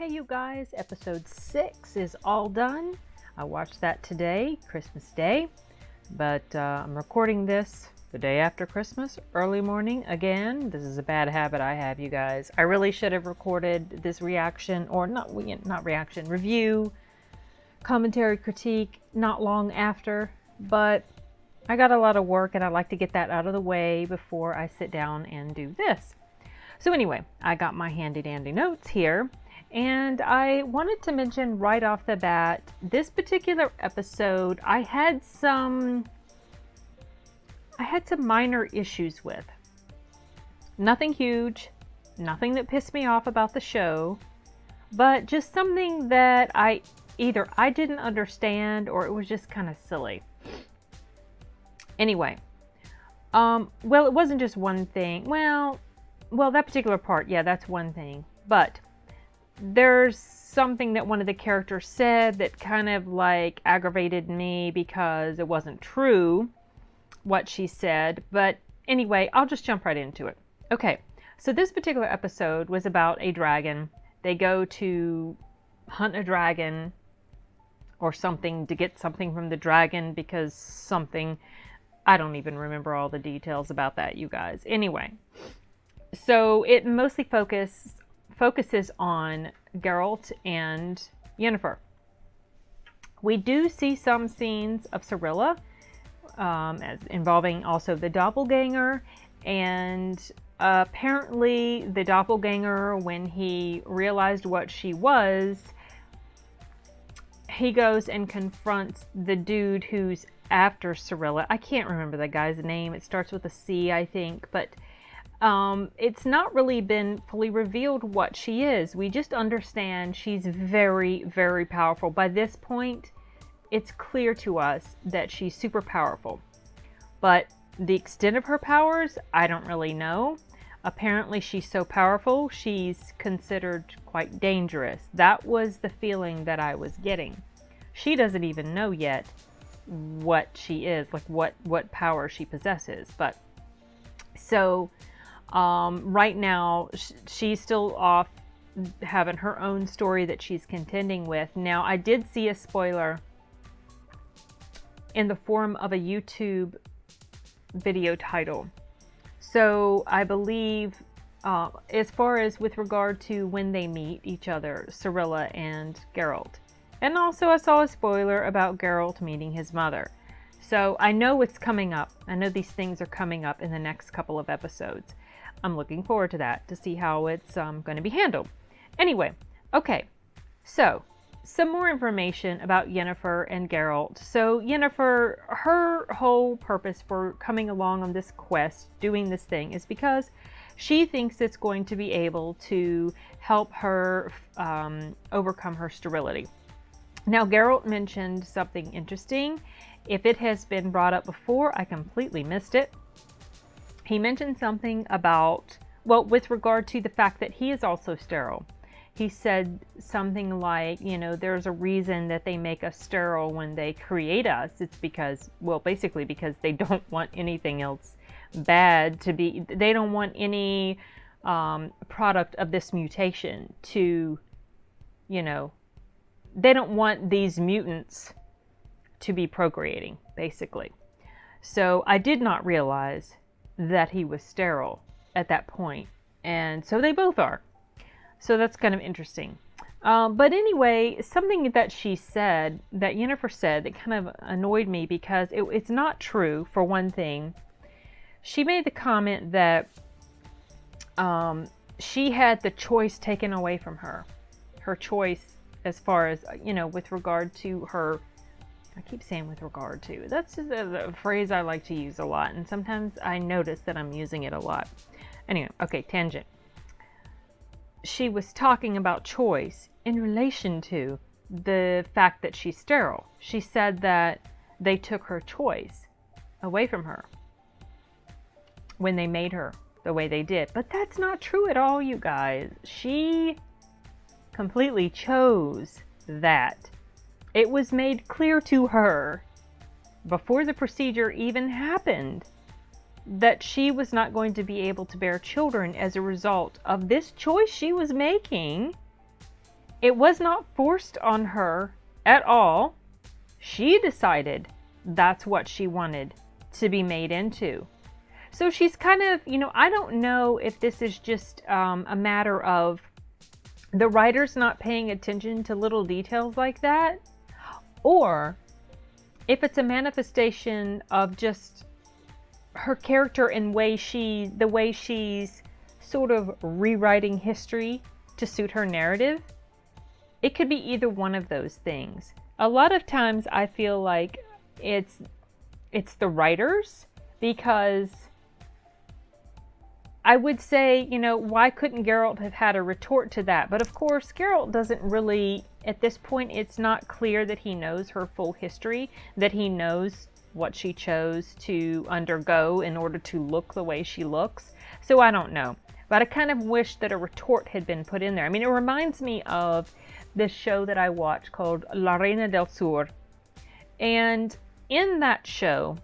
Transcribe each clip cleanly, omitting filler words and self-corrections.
Hey you guys, episode 6 is all done. I watched that today, Christmas Day, but I'm recording this the day after Christmas, early morning again. This is a bad habit I have, you guys. I really should have recorded this reaction, or not reaction, review, commentary, critique, not long after, but I got a lot of work and I like to get that out of the way before I sit down and do this. So anyway, I got my handy dandy notes here. And I wanted to mention right off the bat, this particular episode, I had some minor issues with. Nothing huge, nothing that pissed me off about the show, but just something that either I didn't understand or it was just kind of silly. Anyway, well, it wasn't just one thing. Well, that particular part, yeah, that's one thing, but there's something that one of the characters said that kind of like aggravated me because it wasn't true what she said. But anyway, I'll just jump right into it. Okay, so this particular episode was about a dragon. They go to hunt a dragon or something to get something from the dragon because something, I don't even remember all the details about that, you guys. Anyway, so it mostly focuses on Geralt and Yennefer. We do see some scenes of Cirilla, as involving also the doppelganger, and apparently the doppelganger, when he realized what she was, he goes and confronts the dude who's after Cirilla. I can't remember the guy's name. It starts with a C, I think, but it's not really been fully revealed what she is. We just understand she's very, very powerful. By this point, it's clear to us that she's super powerful. But the extent of her powers, I don't really know. Apparently, she's so powerful, she's considered quite dangerous. That was the feeling that I was getting. She doesn't even know yet what she is, like what power she possesses. But so right now, she's still off having her own story that she's contending with. Now, I did see a spoiler in the form of a YouTube video title. So I believe, as far as with regard to when they meet each other, Cirilla and Geralt. And also I saw a spoiler about Geralt meeting his mother. So I know it's coming up. I know these things are coming up in the next couple of episodes. I'm looking forward to that, to see how it's going to be handled. Anyway, okay, so some more information about Yennefer and Geralt. So Yennefer, her whole purpose for coming along on this quest, doing this thing, is because she thinks it's going to be able to help her overcome her sterility. Now, Geralt mentioned something interesting. If it has been brought up before, I completely missed it. He mentioned something about, well, with regard to the fact that he is also sterile. He said something like, you know, there's a reason that they make us sterile when they create us. It's because, well, basically because they don't want anything else bad to be, they don't want any product of this mutation to, you know, they don't want these mutants to be procreating, basically. So I did not realize that he was sterile at that point, and so they both are. So that's kind of interesting. But anyway, something that she said, that Yennefer said, that kind of annoyed me because it's not true, for one thing. She made the comment that she had the choice taken away from her. Her choice as far as, you know, with regard to her, I keep saying with regard to. That's just a phrase I like to use a lot, and sometimes I notice that I'm using it a lot. Anyway, okay, tangent. She was talking about choice in relation to the fact that she's sterile. She said that they took her choice away from her when they made her the way they did. But that's not true at all, you guys. She completely chose that. It was made clear to her before the procedure even happened that she was not going to be able to bear children as a result of this choice she was making It was not forced on her at all. She decided that's what she wanted to be made into. So she's kind of, I don't know if this is just a matter of the writer's not paying attention to little details like that, or if it's a manifestation of just her character and the way she's sort of rewriting history to suit her narrative. It could be either one of those things. A lot of times I feel like it's the writers, because I would say, why couldn't Geralt have had a retort to that? But of course, Geralt doesn't really, at this point, it's not clear that he knows her full history, that he knows what she chose to undergo in order to look the way she looks. So I don't know. But I kind of wish that a retort had been put in there. I mean, it reminds me of this show that I watched called La Reina del Sur. And in that show,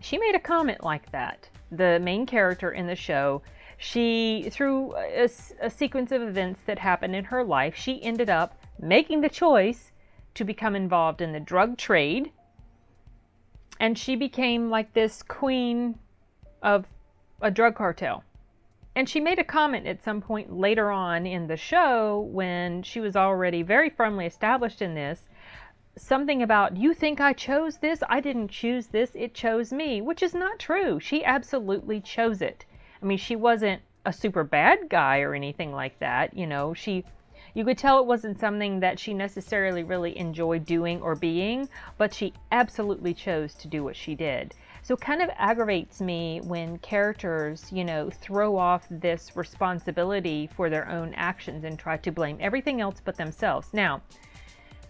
she made a comment like that. The main character in the show, she, through a sequence of events that happened in her life, she ended up making the choice to become involved in the drug trade. And she became like this queen of a drug cartel. And she made a comment at some point later on in the show, when she was already very firmly established in this, something about, you think I chose this? I didn't choose this, it chose me, which is not true. She absolutely chose it. I mean, she wasn't a super bad guy or anything like that. You could tell it wasn't something that she necessarily really enjoyed doing or being, but she absolutely chose to do what she did. So it kind of aggravates me when characters, throw off this responsibility for their own actions and try to blame everything else but themselves. Now,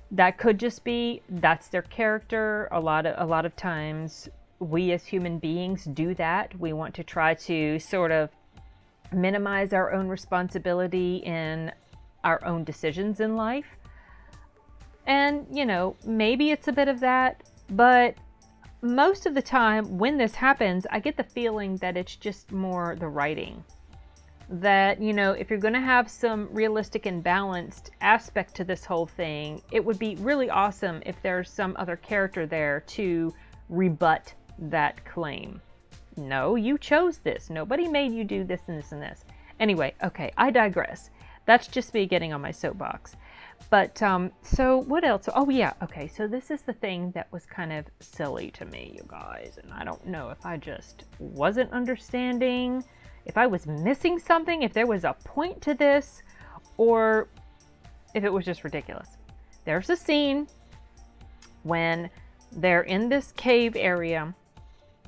that could just be, that's their character. A lot of times we as human beings do that. We want to try to sort of minimize our own responsibility in our own decisions in life. And, maybe it's a bit of that, but most of the time when this happens, I get the feeling that it's just more the writing. That, if you're going to have some realistic and balanced aspect to this whole thing, it would be really awesome if there's some other character there to rebut that claim. No, you chose this. Nobody made you do this and this and this. Anyway, okay, I digress. That's just me getting on my soapbox. But, so what else? Oh yeah, okay, so this is the thing that was kind of silly to me, you guys. And I don't know if I just wasn't understanding, if I was missing something, if there was a point to this, or if it was just ridiculous. There's a scene when they're in this cave area,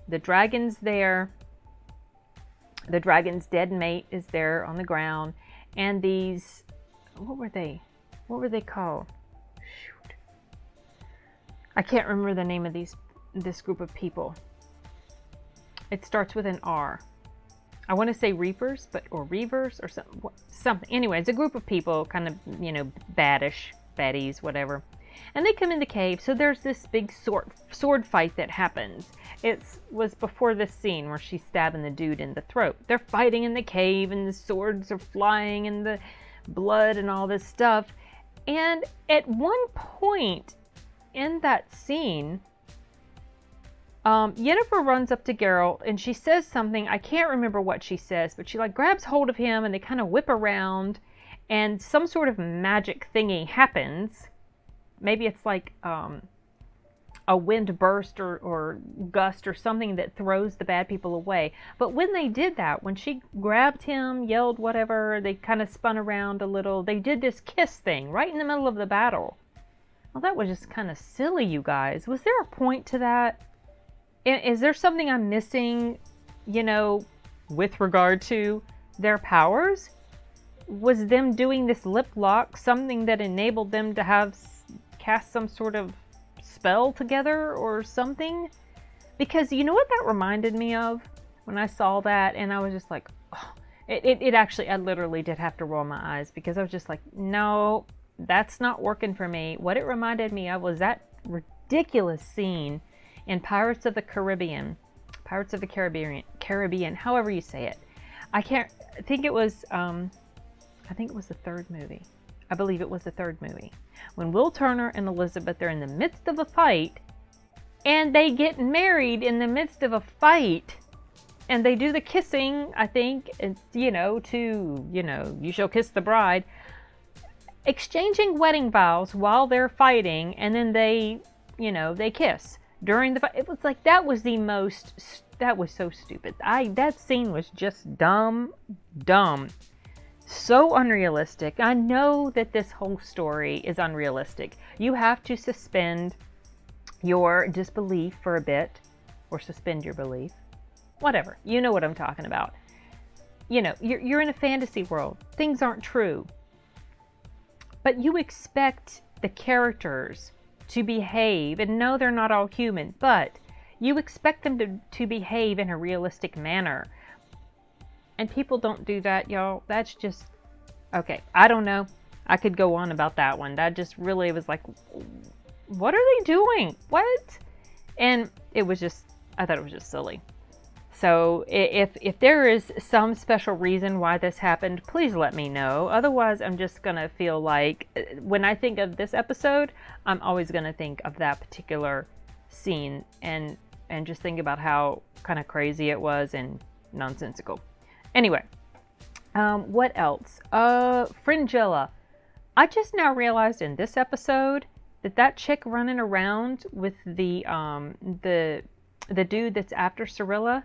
the dragon's there, the dragon's dead mate is there on the ground, and these, what were they called? Shoot. I can't remember the name of this group of people. It starts with an R. I want to say Reapers, or Reavers, or something. Anyway, it's a group of people, kind of, baddies, whatever. And they come in the cave, so there's this big sword fight that happens. It was before this scene where she's stabbing the dude in the throat. They're fighting in the cave, and the swords are flying, and the blood and all this stuff. And at one point in that scene, Yennefer runs up to Geralt and she says something. I can't remember what she says, but she grabs hold of him and they kind of whip around and some sort of magic thingy happens. Maybe it's like a wind burst or gust or something that throws the bad people away. But when they did that, when she grabbed him, yelled whatever, they kind of spun around a little. They did this kiss thing right in the middle of the battle. Well, that was just kind of silly, you guys. Was there a point to that? Is there something I'm missing, with regard to their powers? Was them doing this lip lock something that enabled them to cast some sort of spell together or something? Because you know what that reminded me of when I saw that, and I was just like, oh, it actually, I literally did have to roll my eyes because I was just like, no, that's not working for me. What it reminded me of was that ridiculous scene in Pirates of the Caribbean, however you say it. I think it was the third movie. I believe it was the third movie, when Will Turner and Elizabeth are in the midst of a fight, and they get married in the midst of a fight, and they do the kissing, I think, and, you shall kiss the bride, exchanging wedding vows while they're fighting, and then they kiss during the fight. It was like, that was so stupid. That scene was just dumb. So unrealistic. I know that this whole story is unrealistic. You have to suspend your disbelief for a bit, or suspend your belief. Whatever. You know what I'm talking about. You're in a fantasy world. Things aren't true. But you expect the characters to behave, and no, they're not all human, but you expect them to behave in a realistic manner. And people don't do that, y'all. That's just, okay, I don't know. I could go on about that one. That just really was like, what are they doing? What? And I thought it was just silly. So if there is some special reason why this happened, please let me know. Otherwise, I'm just going to feel like, when I think of this episode, I'm always going to think of that particular scene and just think about how kind of crazy it was and nonsensical. Anyway, what else? Fringilla. I just now realized in this episode that chick running around with the dude that's after Cirilla,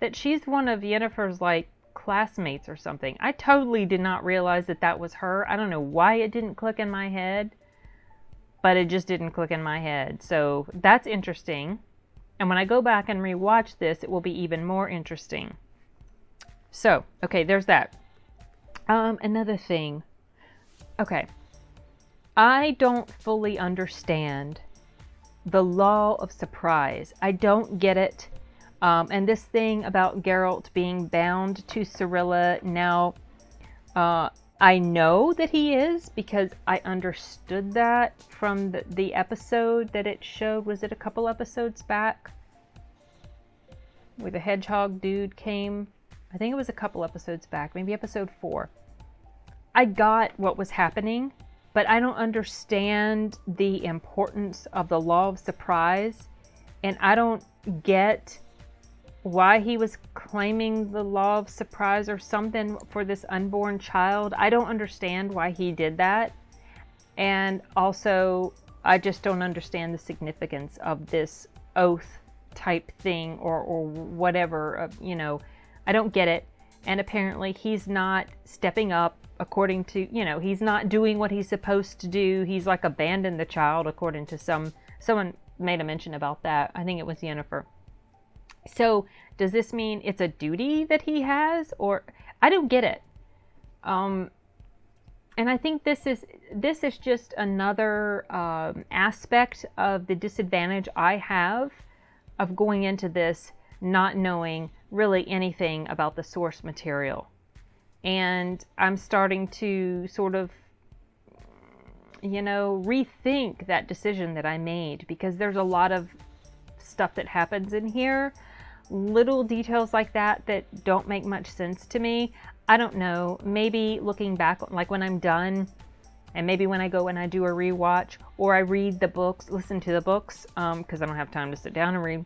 that she's one of Yennefer's like classmates or something. I totally did not realize that was her. I don't know why it didn't click in my head, but it just didn't click in my head. So that's interesting. And when I go back and rewatch this, it will be even more interesting. So, okay, there's that. Another thing. Okay. I don't fully understand the law of surprise. I don't get it. And this thing about Geralt being bound to Cirilla now, I know that he is, because I understood that from the episode that it showed. Was it a couple episodes back? Where the hedgehog dude came? I think it was a couple episodes back, maybe episode 4. I got what was happening, but I don't understand the importance of the law of surprise, and I don't get why he was claiming the law of surprise or something for this unborn child. I don't understand why he did that. And also, I just don't understand the significance of this oath type thing or whatever, I don't get it. And apparently he's not stepping up according to, he's not doing what he's supposed to do. He's like abandoned the child, according to someone made a mention about that. I think it was Yennefer. So does this mean it's a duty that he has, or I don't get it. And I think this is just another aspect of the disadvantage I have of going into this not knowing really anything about the source material. And I'm starting to sort of, rethink that decision that I made, because there's a lot of stuff that happens in here, little details like that don't make much sense to me. I don't know, maybe looking back, like when I'm done, and maybe when I go and I do a rewatch, or I read the books, listen to the books, because I don't have time to sit down and read.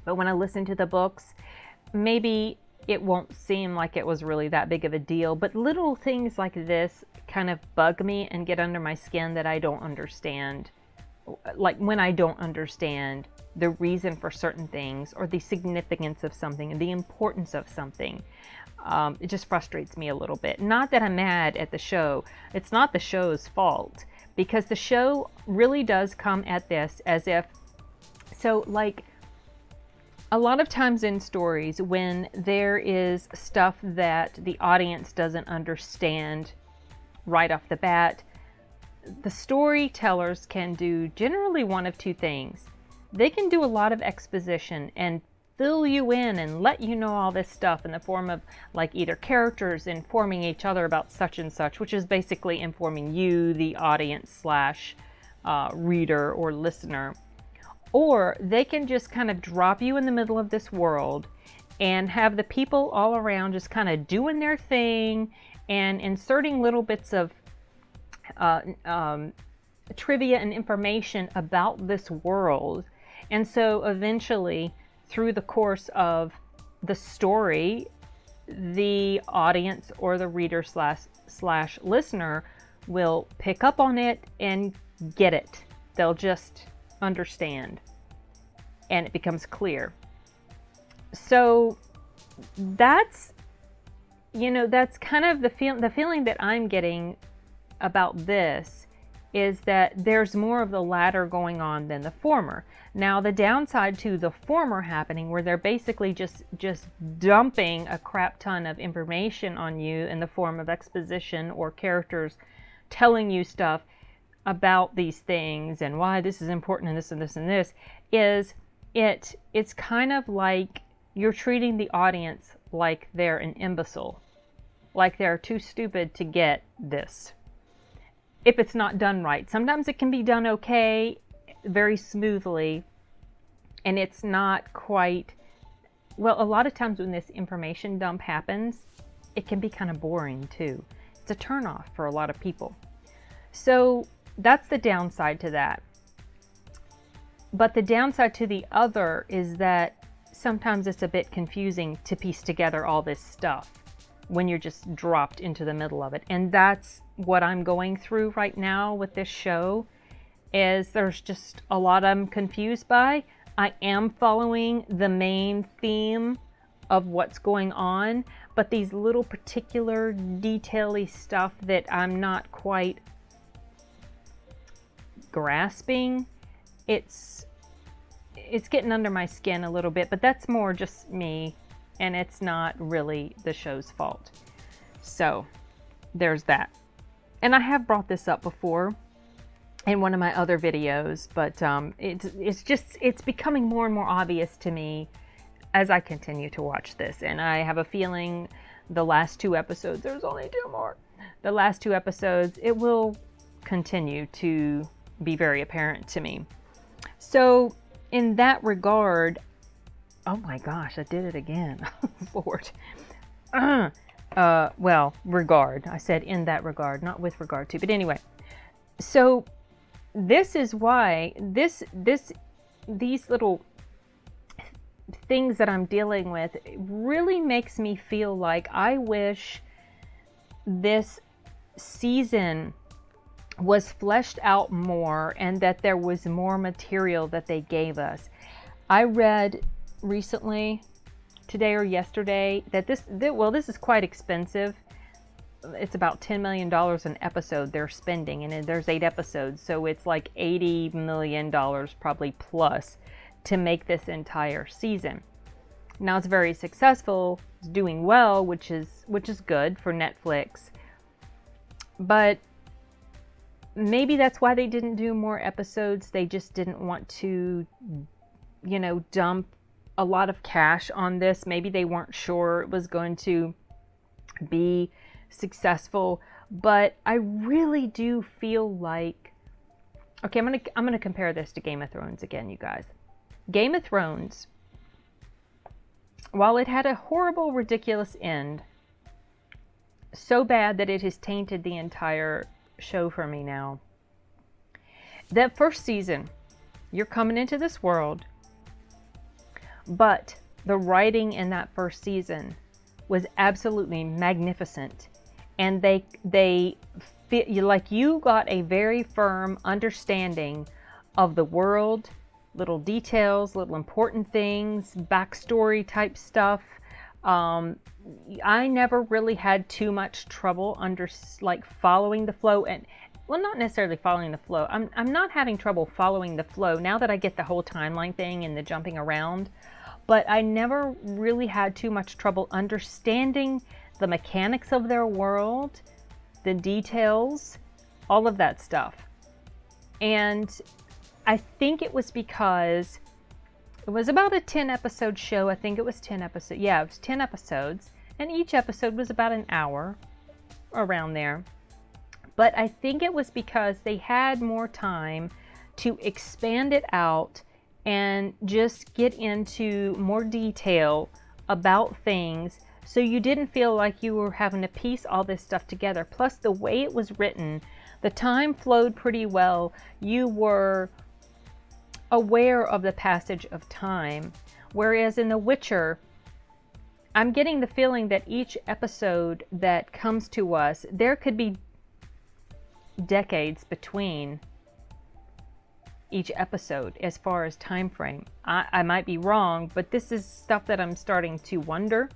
But when I listen to the books, maybe it won't seem like it was really that big of a deal. But little things like this kind of bug me and get under my skin that I don't understand. Like when I don't understand the reason for certain things, or the significance of something, and the importance of something. It just frustrates me a little bit. Not that I'm mad at the show. It's not the show's fault, because the show really does come at this as if, so like a lot of times in stories, when there is stuff that the audience doesn't understand right off the bat, the storytellers can do generally one of two things. They can do a lot of exposition and fill you in and let you know all this stuff in the form of like either characters informing each other about such and such, which is basically informing you, the audience slash reader or listener. Or they can just kind of drop you in the middle of this world and have the people all around just kind of doing their thing and inserting little bits of uh, um, trivia and information about this world. And so eventually, through the course of the story, the audience or the reader slash listener will pick up on it and get it. They'll just understand, and it becomes clear. So that's, that's kind of the feeling that I'm getting about this, is that there's more of the latter going on than the former. Now, the downside to the former happening, where they're basically just dumping a crap ton of information on you in the form of exposition or characters telling you stuff about these things and why this is important and this and this and this, is it's kind of like you're treating the audience like they're an imbecile, like they're too stupid to get this. If it's not done right. Sometimes it can be done okay, very smoothly, and it's not quite, well, a lot of times when this information dump happens, it can be kind of boring too. It's a turnoff for a lot of people. So that's the downside to that. But the downside to the other is that sometimes it's a bit confusing to piece together all this stuff when you're just dropped into the middle of it. And that's what I'm going through right now with this show, is there's just a lot I'm confused by. I am following the main theme of what's going on, but these little particular detail-y stuff that I'm not quite grasping, it's getting under my skin a little bit, but that's more just me, and it's not really the show's fault. So there's that. And I have brought this up before in one of my other videos, but it's becoming more and more obvious to me as I continue to watch this. And I have a feeling the last 2 episodes, there's only 2 more. The last 2 episodes, it will continue to be very apparent to me. So in that regard, oh my gosh, I did it again. Lord. Well, regard. I said in that regard, not with regard to. But anyway, so this is why these little things that I'm dealing with really makes me feel like I wish this season was fleshed out more and that there was more material that they gave us. I read recently, today or yesterday, that this is quite expensive. It's about $10 million an episode they're spending, and there's 8 episodes, so it's like $80 million probably plus to make this entire season. Now it's very successful, it's doing well, which is good for Netflix. But maybe that's why they didn't do more episodes. They just didn't want to, dump a lot of cash on this. Maybe they weren't sure it was going to be successful. But I really do feel like, okay, I'm gonna compare this to Game of Thrones again, you guys. Game of Thrones, while it had a horrible, ridiculous end, so bad that it has tainted the entire show for me now. That first season, you're coming into this world, but the writing in that first season was absolutely magnificent, and they feel like you got a very firm understanding of the world, little details, little important things, backstory type stuff. I never really had too much trouble following the flow, and well, not necessarily following the flow. I'm not having trouble following the flow now that I get the whole timeline thing and the jumping around, but I never really had too much trouble understanding the mechanics of their world, the details, all of that stuff. And I think it was because it was about a 10 episode show. I think it was 10 episodes. Yeah, it was 10 episodes. And each episode was about an hour, around there. But I think it was because they had more time to expand it out and just get into more detail about things, so you didn't feel like you were having to piece all this stuff together. Plus, the way it was written, The time flowed pretty well. You were aware of the passage of time. Whereas in The Witcher, I'm getting the feeling that each episode that comes to us, there could be decades between each episode as far as time frame. I might be wrong, but this is stuff that I'm starting to wonder.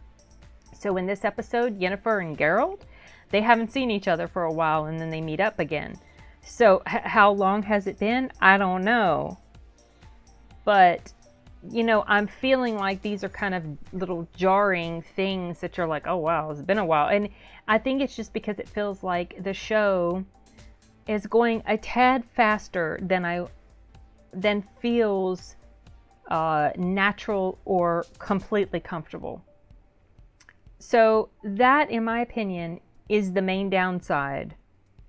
So in this episode, Yennefer and Geralt, they haven't seen each other for a while, and then they meet up again. So how long has it been? I don't know. But, you know, I'm feeling like these are kind of little jarring things that you're like, oh wow, it's been a while. And I think it's just because it feels like the show is going a tad faster than feels natural or completely comfortable. So that, in my opinion, is the main downside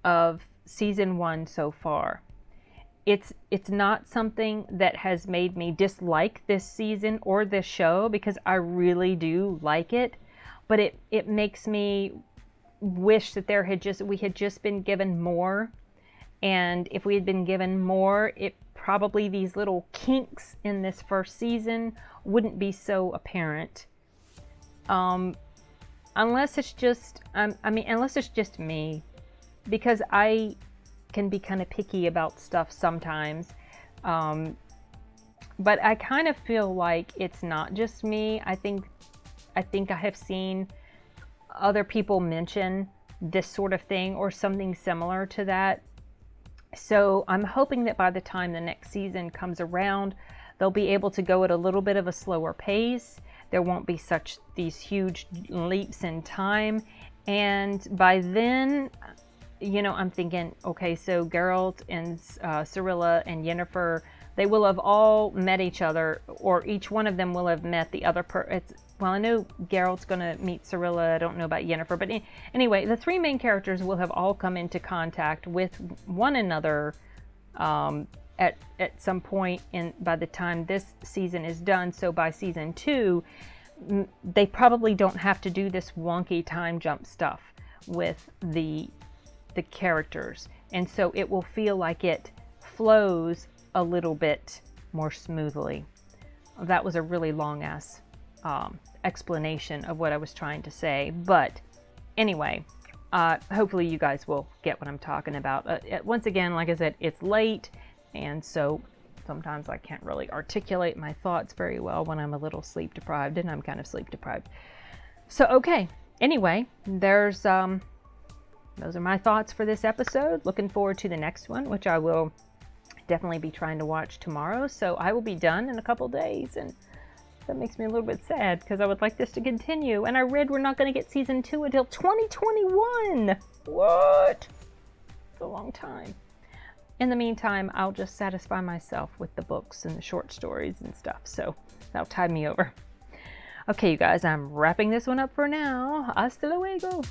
of season 1 so far. It's not something that has made me dislike this season or this show, because I really do like it, but it makes me wish that we had just been given more. And if we had been given more, it probably these little kinks in this first season wouldn't be so apparent. Unless it's just, unless it's just me, because I can be kind of picky about stuff sometimes. But I kind of feel like it's not just me. I think I have seen other people mention this sort of thing or something similar to that. So I'm hoping that by the time the next season comes around, they'll be able to go at a little bit of a slower pace. There won't be these huge leaps in time. And by then, you know, I'm thinking, okay, so Geralt and Cirilla and Yennefer, they will have all met each other, or each one of them will have met the other well, I know Geralt's going to meet Cirilla. I don't know about Yennefer. But anyway, the three main characters will have all come into contact with one another at some point by the time this season is done. So by season 2, they probably don't have to do this wonky time jump stuff with the characters. And so it will feel like it flows a little bit more smoothly. That was a really long-ass explanation of what I was trying to say. But anyway, hopefully you guys will get what I'm talking about. Once again, like I said, it's late, and so sometimes I can't really articulate my thoughts very well when I'm a little sleep deprived, and I'm kind of sleep deprived. So, okay. Anyway, those are my thoughts for this episode. Looking forward to the next one, which I will definitely be trying to watch tomorrow. So I will be done in a couple days, and that makes me a little bit sad because I would like this to continue. And I read we're not going to get season 2 until 2021. What? It's a long time. In the meantime, I'll just satisfy myself with the books and the short stories and stuff. So that'll tide me over. Okay, you guys, I'm wrapping this one up for now. Hasta luego.